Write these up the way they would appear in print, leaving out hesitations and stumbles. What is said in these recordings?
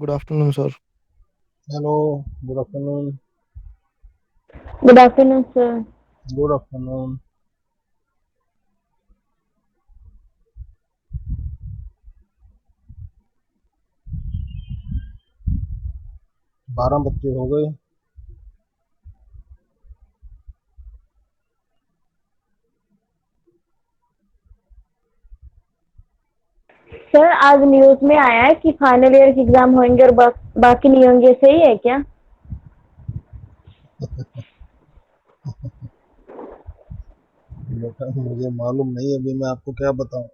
Good afternoon, sir. Hello, good afternoon. Good afternoon, sir. Good afternoon. बारह बच्चे हो गए। सर आज न्यूज में आया है कि फाइनल ईयर के एग्जाम होंगे और बाकी नहीं होंगे, सही है क्या? बेटा मुझे मालूम नहीं, अभी मैं आपको क्या बताऊं।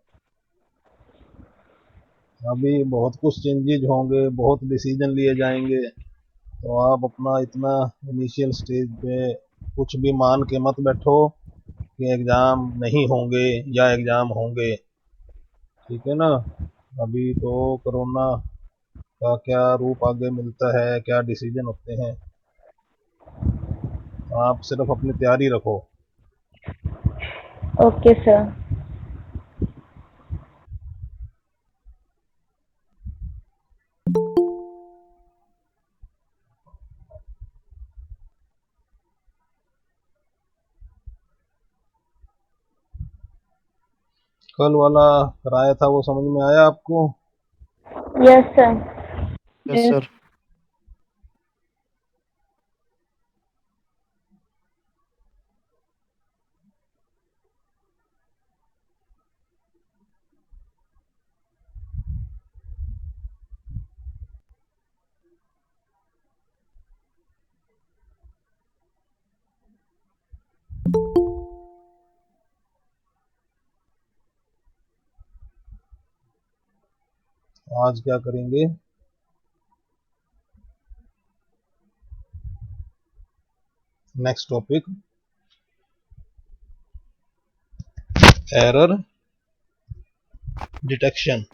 अभी बहुत कुछ चेंजेज होंगे, बहुत डिसीजन लिए जाएंगे। तो आप अपना इतना इनिशियल स्टेज पे कुछ भी मान के मत बैठो कि एग्ज़ाम नहीं होंगे या एग्ज़ाम होंगे। ठीक है ना। अभी तो कोरोना का क्या रूप आगे मिलता है, क्या डिसीजन होते हैं। आप सिर्फ अपनी तैयारी रखो। Okay sir. कल वाला कराया था वो समझ में आया आपको? Yes sir. Yes, sir. आज क्या करेंगे? Next topic, error detection.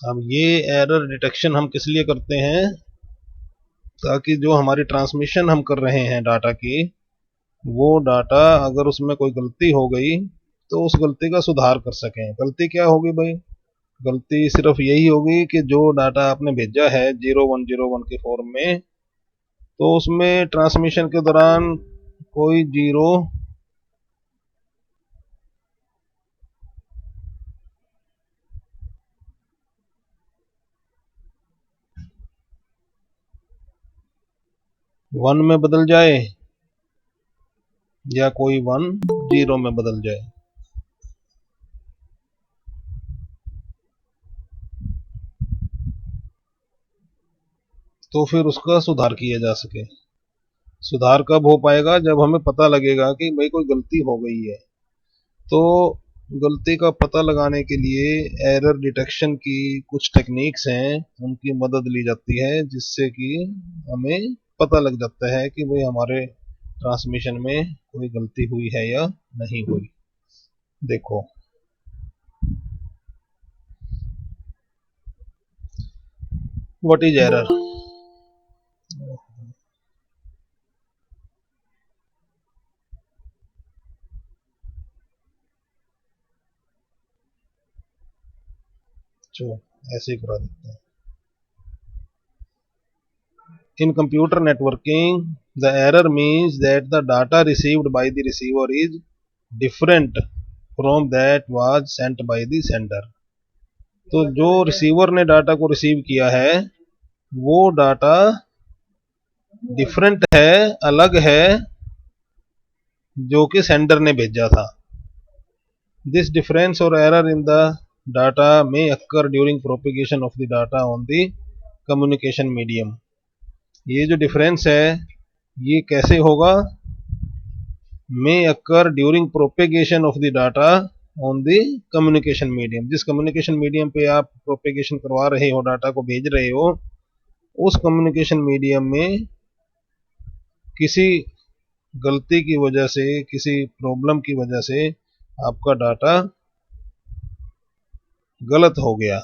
अब ये एरर डिटेक्शन हम किस लिए करते हैं? ताकि जो हमारी ट्रांसमिशन हम कर रहे हैं डाटा की, वो डाटा अगर उसमें कोई गलती हो गई तो उस गलती का सुधार कर सकें। गलती क्या होगी भाई? गलती सिर्फ यही होगी कि जो डाटा आपने भेजा है 0101 के फॉर्म में, तो उसमें ट्रांसमिशन के दौरान कोई जीरो वन में बदल जाए या कोई वन जीरो में बदल जाए। तो फिर उसका सुधार किया जा सके। सुधार कब हो पाएगा? जब हमें पता लगेगा कि भाई कोई गलती हो गई है। तो गलती का पता लगाने के लिए एरर डिटेक्शन की कुछ टेक्निक्स हैं, उनकी मदद ली जाती है, जिससे कि हमें पता लग जाता है कि भाई हमारे ट्रांसमिशन में कोई गलती हुई है या नहीं हुई। देखो, व्हाट इज एरर? चलो ऐसे ही करा देते हैं। In computer networking, the error means that the data received by the receiver is different from that was sent by the sender. तो जो रिसीवर ने डाटा को रिसीव किया है, वो डाटा डिफरेंट है, अलग है, जो कि सेंडर ने भेजा था। दिस डिफरेंस और एरर इन द डाटा में occur during propagation of the data on the communication medium. ये जो डिफरेंस है, ये कैसे होगा? may occur during propagation of the data on the communication medium। जिस कम्युनिकेशन मीडियम पे आप प्रोपेगेशन करवा रहे हो, डाटा को भेज रहे हो, उस कम्युनिकेशन मीडियम में किसी गलती की वजह से, किसी प्रॉब्लम की वजह से आपका डाटा गलत हो गया।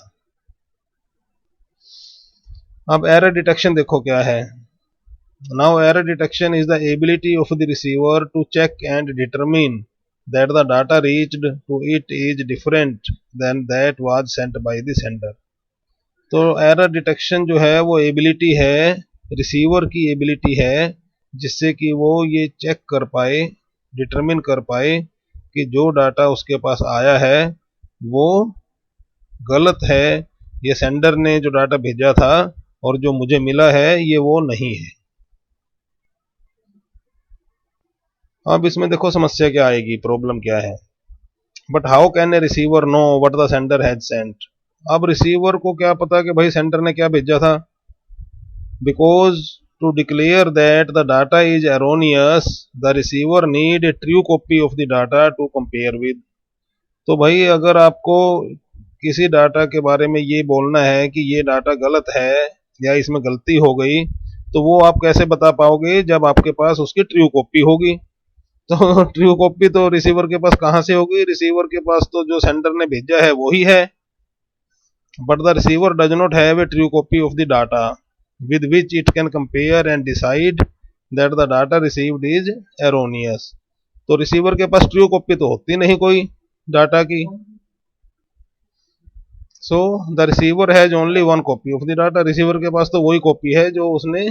अब एरर डिटेक्शन देखो क्या है। Now error detection is the ability of the receiver to check and determine that the data reached to it is different than that was sent by the sender. तो error detection जो है वो ability है, receiver की ability है, जिससे कि वो ये चेक कर पाए, डिटरमिन कर पाए कि जो डाटा उसके पास आया है वो गलत है, ये सेंडर ने जो डाटा भेजा था और जो मुझे मिला है ये वो नहीं है। अब इसमें देखो समस्या क्या आएगी, प्रॉब्लम क्या है। But how can a receiver know what the sender has sent. अब रिसीवर को क्या पता कि भाई सेंडर ने क्या भेजा था। Because to declare that the data is erroneous the receiver need a true copy of the data to compare with. तो भाई अगर आपको किसी डाटा के बारे में ये बोलना है कि ये डाटा गलत है या इसमें गलती हो गई, तो वो आप कैसे बता पाओगे जब आपके पास उसकी ट्रू कॉपी होगी। तो ट्रू कॉपी तो रिसीवर के पास कहां से होगी, रिसीवर के पास तो जो सेंडर ने भेजा है वही है। But the receiver does not have a true copy of the data with which it can compare and decide that the data received is erroneous. तो रिसीवर के पास ट्रू कॉपी तो होती नहीं कोई डाटा की। So the receiver has only one copy of the data. Receiver के पास तो वही कॉपी है जो उसने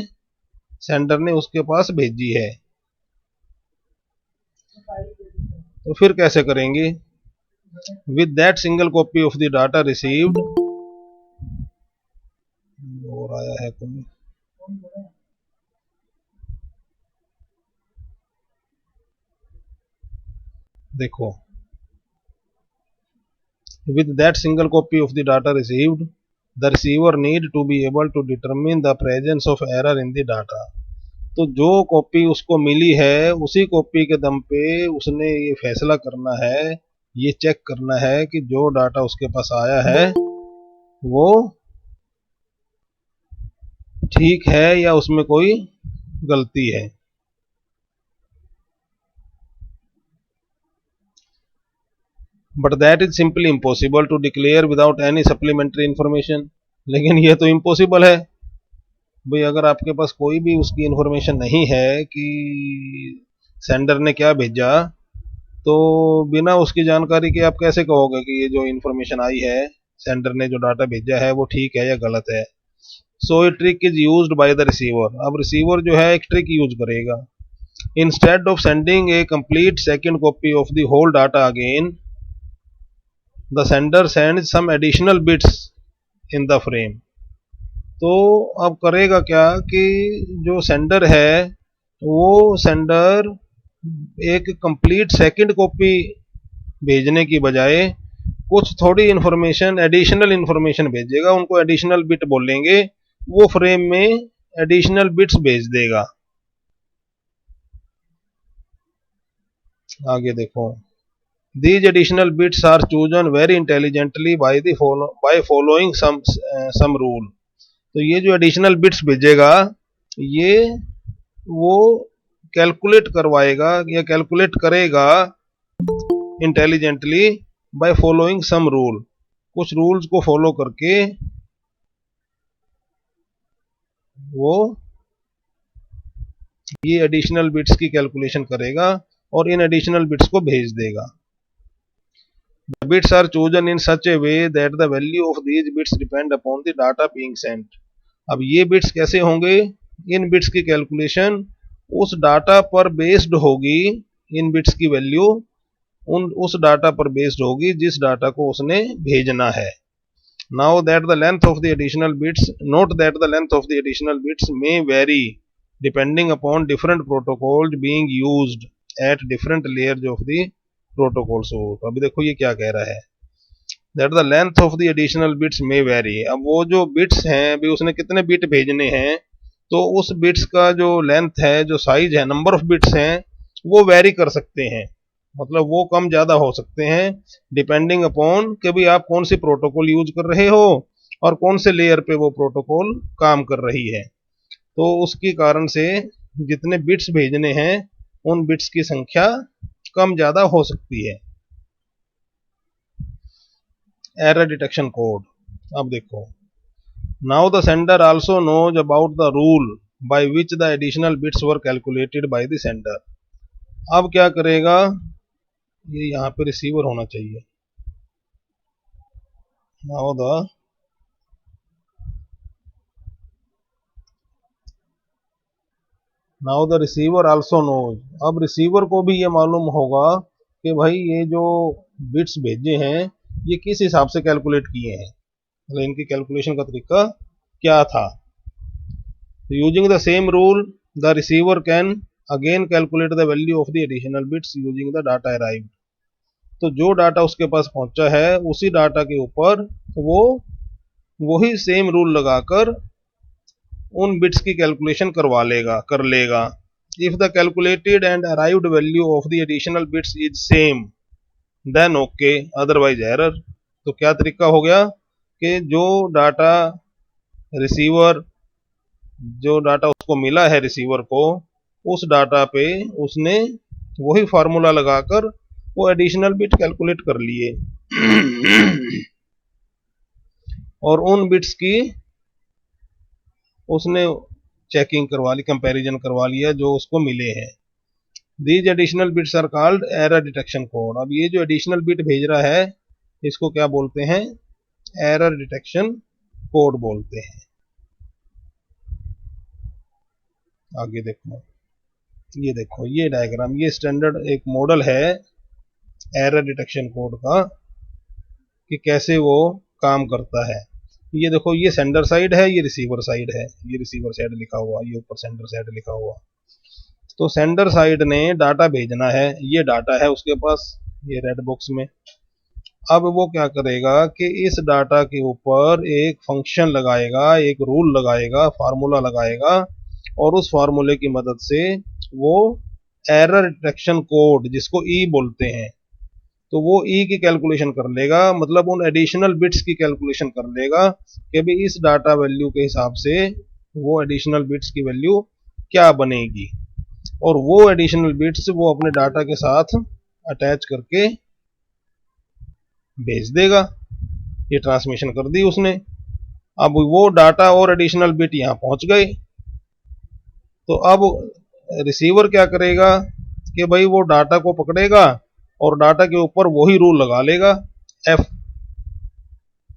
सेंडर ने उसके पास भेजी है। तो फिर कैसे करेंगे। With that single copy of the data received, और आया है कोई, देखो, with that single copy of the data received, the receiver need to be able to determine the presence of error in the data। तो जो copy उसको मिली है उसी कॉपी के दम पे उसने ये फैसला करना है, ये चेक करना है कि जो डाटा उसके पास आया है वो ठीक है या उसमें कोई गलती है। But that is simply impossible to declare without any supplementary information. लेकिन ये तो इम्पॉसिबल है भाई, अगर आपके पास कोई भी उसकी इंफॉर्मेशन नहीं है कि सेंडर ने क्या भेजा, तो बिना उसकी जानकारी के आप कैसे कहोगे कि ये जो इंफॉर्मेशन आई है, सेंडर ने जो डाटा भेजा है वो ठीक है या गलत है। So a trick is used by the receiver. अब रिसीवर जो है एक ट्रिक यूज करेगा। Instead of sending a complete second copy of the whole data again, the sender sends some additional bits in the frame. तो अब करेगा क्या कि जो सेंडर है वो सेंडर एक कंप्लीट सेकंड कॉपी भेजने की बजाय कुछ थोड़ी इंफॉर्मेशन, एडिशनल इंफॉर्मेशन भेजेगा। उनको एडिशनल बिट बोलेंगे, वो फ्रेम में एडिशनल बिट्स भेज देगा। आगे देखो, these additional bits are chosen very intelligently by following some rule। तो ये जो एडिशनल बिट्स भेजेगा ये वो कैलकुलेट करवाएगा या कैलकुलेट करेगा intelligently by following sum rule. कुछ रूल्स को फॉलो करके वो ये एडिशनल बिट्स की कैलकुलेशन करेगा और इन एडिशनल बिट्स को भेज देगा। The bits are chosen in such a way that the value of these bits depend upon the data being sent। अब ये बिट्स कैसे होंगे, इन बिट्स की कैलकुलेशन उस डाटा पर बेस्ड होगी, इन बिट्स की वैल्यू उस डाटा पर बेस्ड होगी जिस डाटा को उसने भेजना है। Now that the length of the additional bits, note that the length of the additional bits may vary depending upon different protocols being used at different layers of the protocol। so तो अभी देखो ये क्या कह रहा है, that the length of the additional bits may vary। अब वो जो बिट्स हैं अभी उसने कितने बिट भेजने हैं, तो उस बिट्स का जो लेंथ है, जो साइज है, नंबर ऑफ बिट्स हैं, वो वेरी कर सकते हैं, मतलब वो कम ज्यादा हो सकते हैं डिपेंडिंग अपॉन कि भाई आप कौन सी प्रोटोकॉल यूज कर रहे हो और कौन से लेयर पे वो प्रोटोकॉल काम कर रही है। तो उसके कारण से जितने बिट्स भेजने हैं उन बिट्स की संख्या कम ज्यादा हो सकती है। एरर डिटेक्शन कोड, अब देखो, now the sender also knows about the rule by which the additional bits were calculated by the sender. अब क्या करेगा, ये यहाँ पे रिसीवर होना चाहिए। Now the receiver also knows, अब रिसीवर को भी ये मालूम होगा कि भाई ये जो बिट्स भेजे हैं ये किस हिसाब से कैलकुलेट किए हैं, मतलब इनकी कैलकुलेशन का तरीका क्या था। Using the same rule the receiver can again calculate the value of the additional bits using the data arrived. तो जो डाटा उसके पास पहुंचा है उसी डाटा के ऊपर वो वही सेम रूल लगाकर उन बिट्स की कैलकुलेशन कर लेगा। If the calculated and arrived value of the additional bits is same then okay, otherwise error. तो क्या तरीका हो गया कि जो डाटा उसको मिला है रिसीवर को, उस डाटा पे उसने वही फार्मूला लगाकर वो एडिशनल बिट कैलकुलेट कर लिए और उन बिट्स की उसने चेकिंग करवा ली, कंपैरिजन करवा लिया जो उसको मिले हैं। These additional bits are called error detection code. अब ये जो एडिशनल बिट भेज रहा है इसको क्या बोलते हैं, एरर डिटेक्शन कोड बोलते हैं। आगे देखो ये डायग्राम, ये स्टैंडर्ड एक मॉडल है एरर डिटेक्शन कोड का कि कैसे वो काम करता है। ये देखो, ये सेंडर साइड है, ये रिसीवर साइड है, ये रिसीवर साइड लिखा हुआ, ये ऊपर सेंडर साइड लिखा हुआ। तो सेंडर साइड ने डाटा भेजना है, ये डाटा है उसके पास, ये रेड बॉक्स में। अब वो क्या करेगा कि इस डाटा के ऊपर एक फंक्शन लगाएगा, एक रूल लगाएगा, फार्मूला लगाएगा, और उस फार्मूले की मदद से वो एरर डिटेक्शन कोड, जिसको ई बोलते हैं, तो वो ई की कैलकुलेशन कर लेगा, मतलब उन एडिशनल बिट्स की कैलकुलेशन कर लेगा कि भाई इस डाटा वैल्यू के हिसाब से वो एडिशनल बिट्स की वैल्यू क्या बनेगी, और वो एडिशनल बिट्स वो अपने डाटा के साथ अटैच करके भेज देगा। ये ट्रांसमिशन कर दी उसने। अब वो डाटा और एडिशनल बिट यहां पहुंच गए। तो अब रिसीवर क्या करेगा कि भाई वो डाटा को पकड़ेगा और डाटा के ऊपर वही रूल लगा लेगा, एफ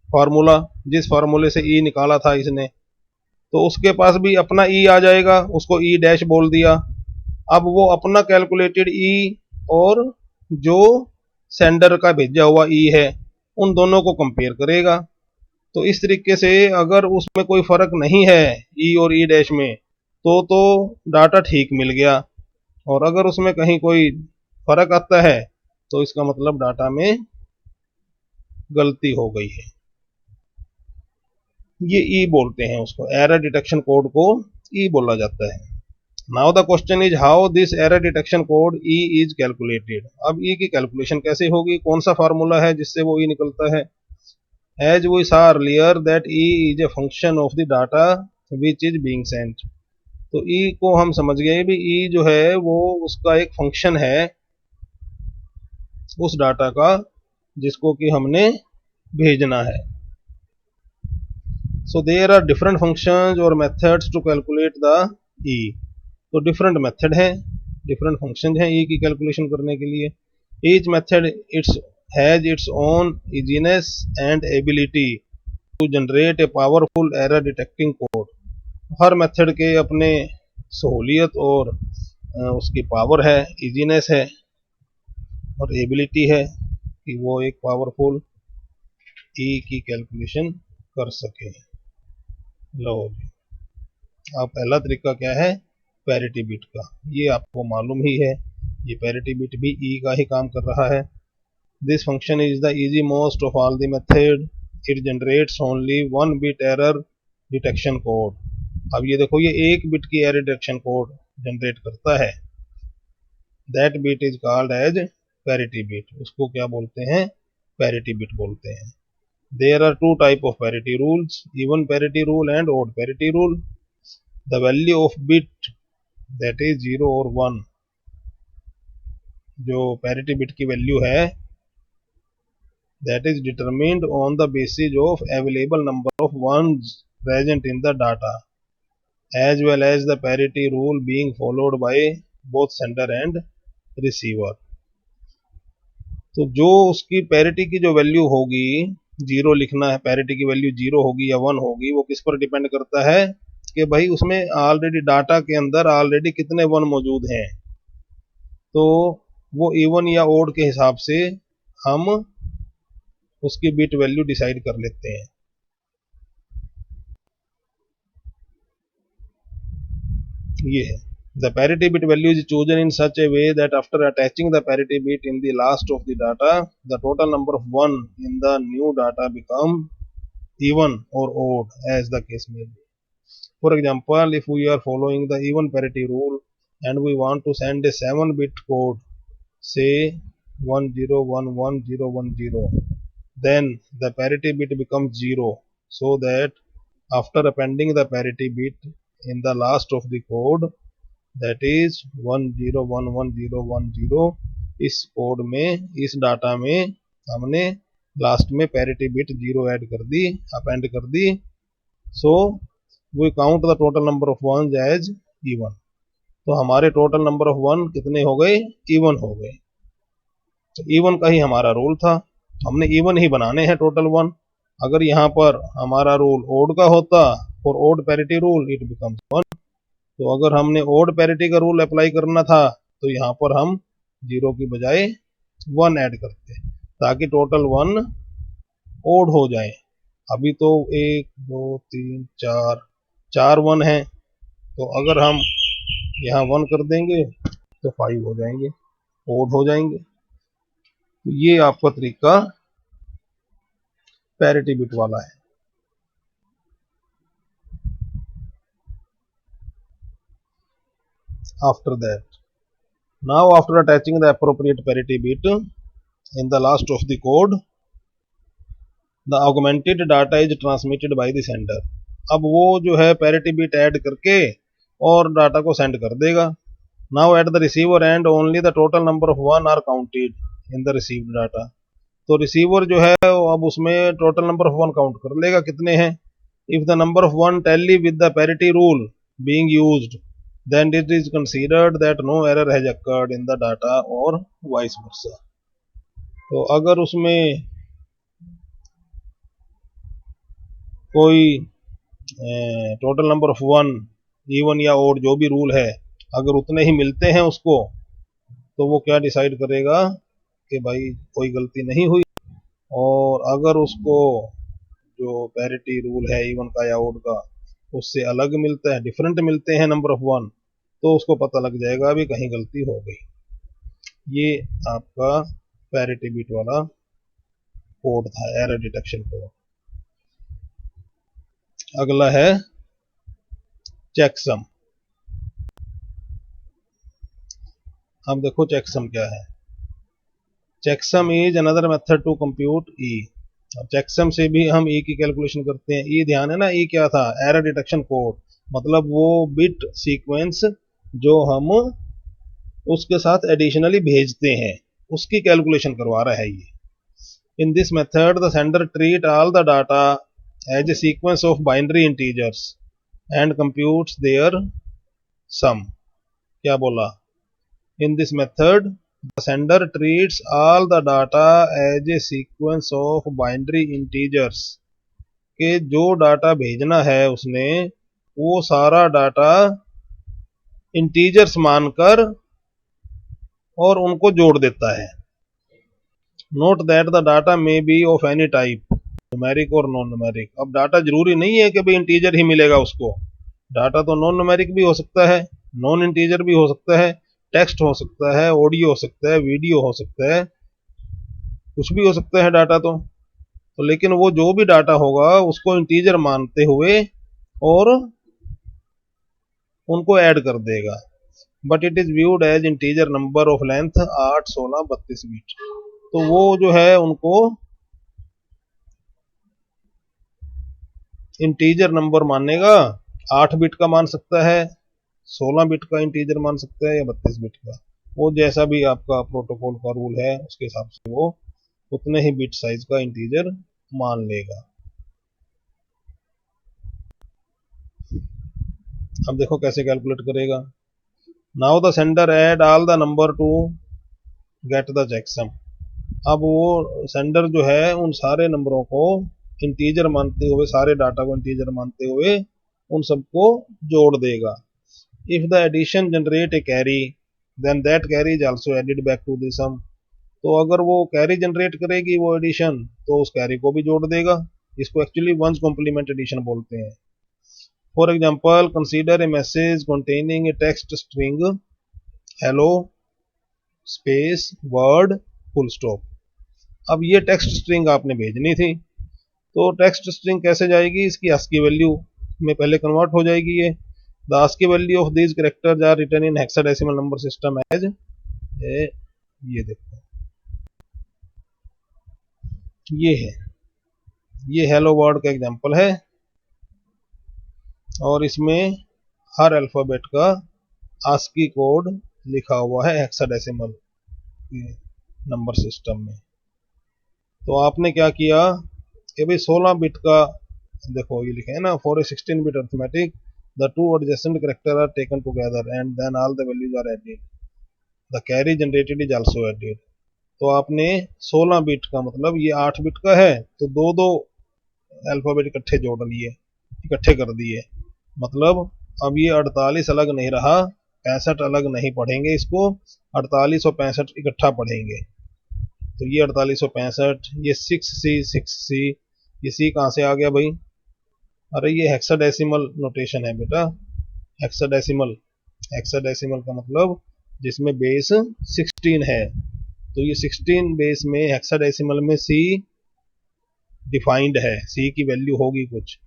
फार्मूला, जिस फार्मूले से ई निकाला था इसने, तो उसके पास भी अपना ई आ जाएगा, उसको ई डैश बोल दिया। अब वो अपना कैलकुलेटेड ई और जो सेंडर का भेजा हुआ ई है उन दोनों को कंपेयर करेगा। तो इस तरीके से अगर उसमें कोई फर्क नहीं है ई और ई डैश में तो डाटा ठीक मिल गया, और अगर उसमें कहीं कोई फर्क आता है तो इसका मतलब डाटा में गलती हो गई है। ये ई बोलते हैं उसको, एरर डिटेक्शन कोड को ई बोला जाता है। Now the question is how this error detection code E is calculated. अब ई की कैलकुलेशन कैसे होगी, कौन सा फार्मूला है जिससे वो ई निकलता है। As we saw earlier that e is a function of the data which is being sent। तो ई को हम समझ गए भी, ई जो है वो उसका एक फंक्शन है उस डाटा का जिसको कि हमने भेजना है। So there are different functions और methods to calculate the E. तो डिफरेंट मेथड हैं, डिफरेंट फंक्शन हैं ई की कैलकुलेशन करने के लिए। Each method its has its own easiness and ability to generate a powerful error detecting code. हर method के अपने सहूलियत और उसकी पावर है, इजीनेस है और एबिलिटी है कि वो एक पावरफुल ई की कैलकुलेशन कर सके। लो जी, अब पहला तरीका क्या है, पैरिटी बिट का। ये आपको मालूम ही है, ये पैरिटी बिट भी ई का ही काम कर रहा है। This function is the easy most of all the method, it generates only one bit error detection code. अब ये देखो, ये एक बिट की एरर डिटेक्शन कोड जनरेट करता है। That bit is called as parity bit. उसको क्या बोलते हैं, पैरिटी बिट बोलते हैं। There are two type of parity rules, even parity rule and odd parity rule. The value of bit that is 0 or 1, जो parity bit की value है, that is determined on the basis of available number of ones present in the data, as well as the parity rule being followed by both sender and receiver। तो जो उसकी parity की जो value होगी, zero लिखना है, parity की value zero होगी या वन होगी, वो किस पर डिपेंड करता है कि भाई उसमें ऑलरेडी डाटा के अंदर ऑलरेडी कितने वन मौजूद हैं। तो वो इवन या ओड के हिसाब से हम उसकी बिट वैल्यू डिसाइड कर लेते हैं। ये है the parity bit value is chosen in such a way that after attaching the parity bit in the last of the data, the total number of one in the new data become even or odd as the case may be. For example, if we are following the even parity rule and we want to send a 7-bit code, say 10111010, then the parity bit becomes 0, so that after appending the parity bit in the last of the code, that is 10111010, इस code में, इस data में हमने last में parity bit 0 add कर दी, append कर दी। So we count the total number of ones as even. तो हमारे टोटल नंबर ऑफ वन कितने हो गए? इवन हो गए। तो इवन का ही हमारा रूल था, हमने इवन ही बनाने हैं टोटल वन। अगर यहाँ पर हमारा रूल ओड का होता, for odd parity rule it becomes one. तो अगर हमने ओड पैरिटी का रूल अप्लाई करना था तो यहाँ पर हम 0 की बजाय 1 ऐड करते ताकि टोटल वन ओड हो जाए। अभी तो 1 2 3 4 वन है, तो अगर हम यहाँ 1 कर देंगे तो 5 हो जाएंगे, ओड हो जाएंगे। तो ये आपका तरीका पैरिटी बिट वाला है। After that, now after attaching the appropriate parity bit in the last of the code, the augmented data is transmitted by the sender. अब वो जो है पैरिटी बिट ऐड करके और डाटा को सेंड कर देगा। Now at the receiver end only the total number of one are counted in the received data. तो रिसीवर जो है अब उसमें total number of one count कर लेगा कितने हैं। If the number of one tally with the parity rule being used, then it is considered that no error has occurred in the data or vice versa. तो अगर उसमें कोई total number of one, even या odd जो भी rule है, अगर उतने ही मिलते हैं उसको, तो वो क्या डिसाइड करेगा कि भाई कोई गलती नहीं हुई। और अगर उसको जो पैरिटी रूल है इवन का या ओड का उससे अलग मिलता है, डिफरेंट मिलते हैं नंबर ऑफ वन, तो उसको पता लग जाएगा भी कहीं गलती हो गई। ये आपका पैरिटी बिट वाला कोड था, एरर डिटेक्शन कोड। अगला है चेकसम। अब देखो चेकसम क्या है। Checksum is another method to compute E. Checksum से भी हम ई की कैलकुलेशन करते हैं। ई ध्यान है ना, ई क्या था? एरर डिटेक्शन कोड, मतलब वो बिट सीक्वेंस जो हम उसके साथ एडिशनली भेजते हैं उसकी कैलकुलेशन करवा रहा है ये। In this method the sender treat all the data as a sequence of binary integers and computes their sum. क्या बोला? In this method the sender treats all the data as a sequence of binary integers, के जो data भेजना है उसने वो सारा data integers मानकर और उनको जोड़ देता है। Note that the data may be of any type, numeric और नॉन न्यूमेरिक। अब डाटा जरूरी नहीं है कि भाई इंटीजर ही मिलेगा उसको, डाटा तो नॉन न्यूमेरिक भी हो सकता है, नॉन इंटीजर भी हो सकता है, टेक्स्ट हो सकता है, ऑडियो हो सकता है, वीडियो हो सकता है, कुछ भी हो सकता है डाटा तो लेकिन वो जो भी डाटा होगा उसको इंटीजर मानते हुए और उनको ऐड कर देगा। But it is viewed as integer number of length 8 16 32 bit. तो वो जो है उनको इंटीजर नंबर मानेगा, 8 बिट का मान सकता है, 16 बिट का इंटीजर मान सकता है या 32 बिट का। वो जैसा भी आपका प्रोटोकॉल का रूल है उसके हिसाब से वो उतने ही बिट साइज का इंटीजर मान लेगा। अब देखो कैसे कैलकुलेट करेगा। Now the sender add all the number to get the checksum. अब वो सेंडर जो है उन सारे नंबरों को इंटीजर मानते हुए, सारे डाटा को इंटीजर मानते हुए उन सबको जोड़ देगा। If the addition generate a carry then that carry is also added back to the sum. तो अगर वो कैरी जनरेट करेगी वो एडिशन, तो उस कैरी को भी जोड़ देगा। इसको एक्चुअली वंस कॉम्प्लीमेंट एडिशन बोलते हैं। For example, consider a message containing A text string hello space word full stop. अब ये टेक्स्ट स्ट्रिंग आपने भेजनी थी, तो टेक्स्ट स्ट्रिंग कैसे जाएगी, इसकी ASCII वैल्यू में पहले कन्वर्ट हो जाएगी ये। The ASCII value of these characters are written in hexadecimal number system as ये देखो, ये है, ये हेलो वर्ड का एग्जांपल है, और इसमें हर अल्फाबेट का ASCII कोड लिखा हुआ है हेक्साडेसिमल नंबर सिस्टम में। तो आपने क्या किया कि भाई 16 बिट का, देखो ये लिखे है ना, for a 16 bit arithmetic the two adjacent character are taken together and then all the values are added, the carry generated is also added. तो आपने 16 बिट का मतलब ये 8 बिट का है, तो दो दो अल्फाबेट इकट्ठे जोड़ लिए, इकट्ठे कर दिए। मतलब अब ये 48 अलग नहीं रहा, 65 अलग नहीं पढ़ेंगे इसको, 48 और 65 इकट्ठा पढ़ेंगे। तो ये 48 और 65, ये 6C, ये C कहाँ से आ गया भाई, अरे ये हेक्साडेसिमल नोटेशन है बेटा, हेक्साडेसिमल। हेक्साडेसिमल का मतलब जिसमें बेस 16 है, तो ये 16 बेस में हेक्साडेसिमल में C डिफाइंड है, C की वैल्यू होगी कुछ।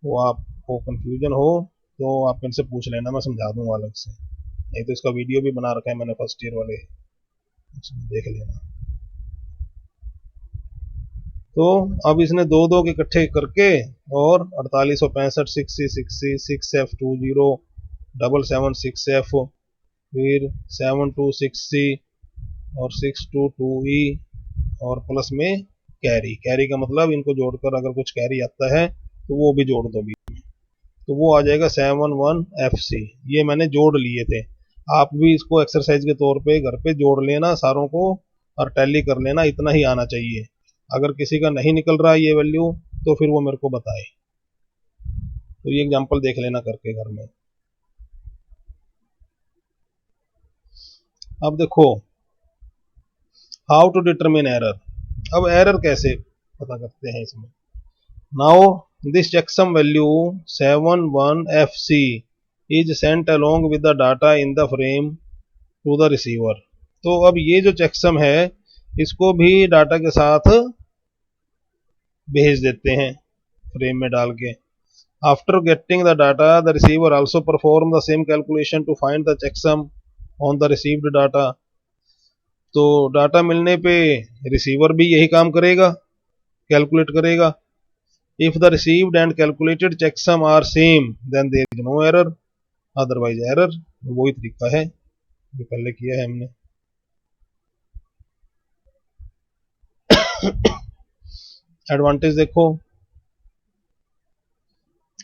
वो आपको कंफ्यूजन हो तो आप इनसे पूछ लेना, मैं समझा दूंगा अलग से, नहीं तो इसका वीडियो भी बना रखा है मैंने फर्स्ट ईयर वाले, देख लेना। तो अब इसने दो दो के इकट्ठे करके और 48 और 65 6C 6F20 776F, फिर 726C और 622E, और प्लस में कैरी। कैरी का मतलब इनको जोड़कर अगर कुछ कैरी आता है तो वो भी जोड़ दो बीच में, तो वो आ जाएगा 71FC। ये मैंने जोड़ लिए थे, आप भी इसको एक्सरसाइज के तौर पे घर पे जोड़ लेना सारों को और टैली कर लेना, इतना ही आना चाहिए। अगर किसी का नहीं निकल रहा ये वैल्यू तो फिर वो मेरे को बताए। तो ये एग्जांपल देख लेना करके घर में। अब देखो हाउ टू डिटरमिन एरर। अब एरर कैसे पता करते हैं इसमें। Now this checksum value 71FC is sent along with the data in the frame to the receiver. तो अब ये जो चेकसम है इसको भी डाटा के साथ भेज देते हैं फ्रेम में डाल के। After getting the data the receiver also perform the same calculation to find the checksum on the received data. तो डाटा मिलने पे रिसीवर भी यही काम करेगा, कैलकुलेट करेगा। If the received and calculated checksum are same then there is no error, otherwise error. वही तरीका है जो पहले किया है हमने। एडवांटेज देखो,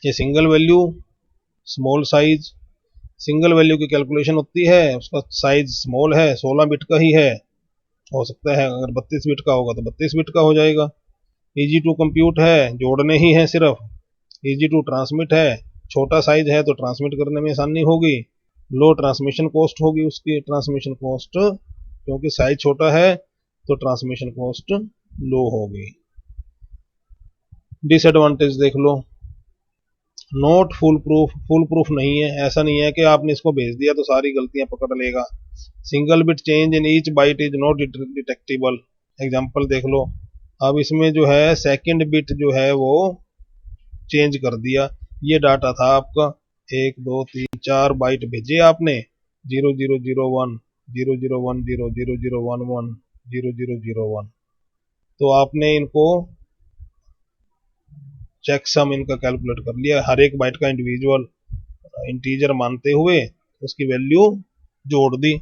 ये single value small size, single value की कैलकुलेशन होती है, उसका साइज स्मॉल है, 16 बिट का ही है, हो सकता है अगर 32 बिट का होगा तो 32 बिट का हो जाएगा। इजी टू कंप्यूट है, जोड़ने ही है सिर्फ। इजी टू ट्रांसमिट है, छोटा साइज है तो ट्रांसमिट करने में आसानी होगी। लो ट्रांसमिशन कॉस्ट होगी उसकी, ट्रांसमिशन कॉस्ट क्योंकि साइज छोटा है तो ट्रांसमिशन कॉस्ट लो होगी। डिसएडवांटेज देख लो, not full proof, full proof नहीं है। ऐसा नहीं है कि आपने इसको भेज दिया तो सारी गलतियां पकड़ लेगा। Single bit change in each byte is not detectable. Example देख लो, अब इसमें जो है सेकंड बिट जो है वो चेंज कर दिया। ये डाटा था आपका 1 2 3 4 बाइट भेजे आपने 0001 0010 0011 0001, तो आपने इनको चेकसम इनका कैलकुलेट कर लिया, हर एक बाइट का इंडिविजुअल इंटीजर मानते हुए उसकी वैल्यू जोड़ दी।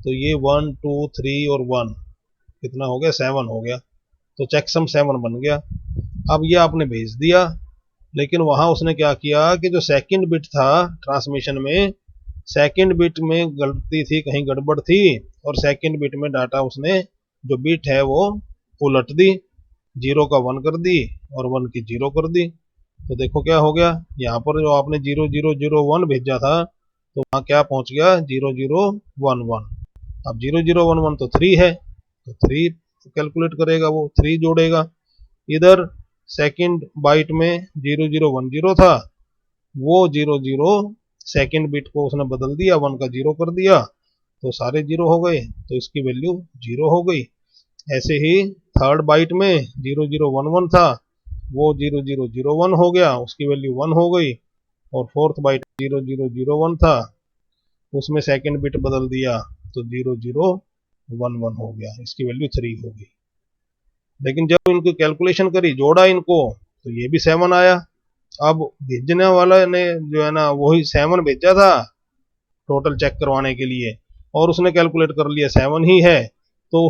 तो ये 1 2 3 और 1 कितना हो गया, 7 हो गया, तो चेकसम 7 बन गया। अब ये आपने भेज दिया, लेकिन वहां उसने क्या किया कि जो सेकंड बिट था ट्रांसमिशन में, सेकंड बिट में गलती थी, कहीं गड़बड़ थी, और सेकंड बिट में डाटा उसने जो बिट है वो उलट दी, 0 का 1 कर दी और 1 की 0 कर दी। तो देखो क्या हो गया, यहाँ पर जो आपने 0001 भेजा था तो वहाँ क्या पहुंच गया 0011। अब 0011 तो 3 है, तो 3 कैलकुलेट करेगा, वो 3 जोड़ेगा। इधर सेकंड बाइट में 0010 था, वो 00 सेकंड बिट को उसने बदल दिया, 1 का 0 कर दिया, तो सारे 0 हो गए, तो इसकी वैल्यू 0 हो गई। ऐसे ही थर्ड बाइट में 0011 था, वो 0001 हो गया, उसकी वैल्यू 1 हो गई। और फोर्थ बाइट 0001 था, उसमें सेकंड बिट बदल दिया, तो 0011 हो गया, इसकी वैल्यू 3 हो गई। लेकिन जब इनको कैलकुलेशन करी, जोड़ा इनको, तो ये भी 7 आया। अब भेजने वाला ने जो है ना वही 7 भेजा था टोटल चेक करवाने के लिए, और उसने कैलकुलेट कर लिया 7 ही है, तो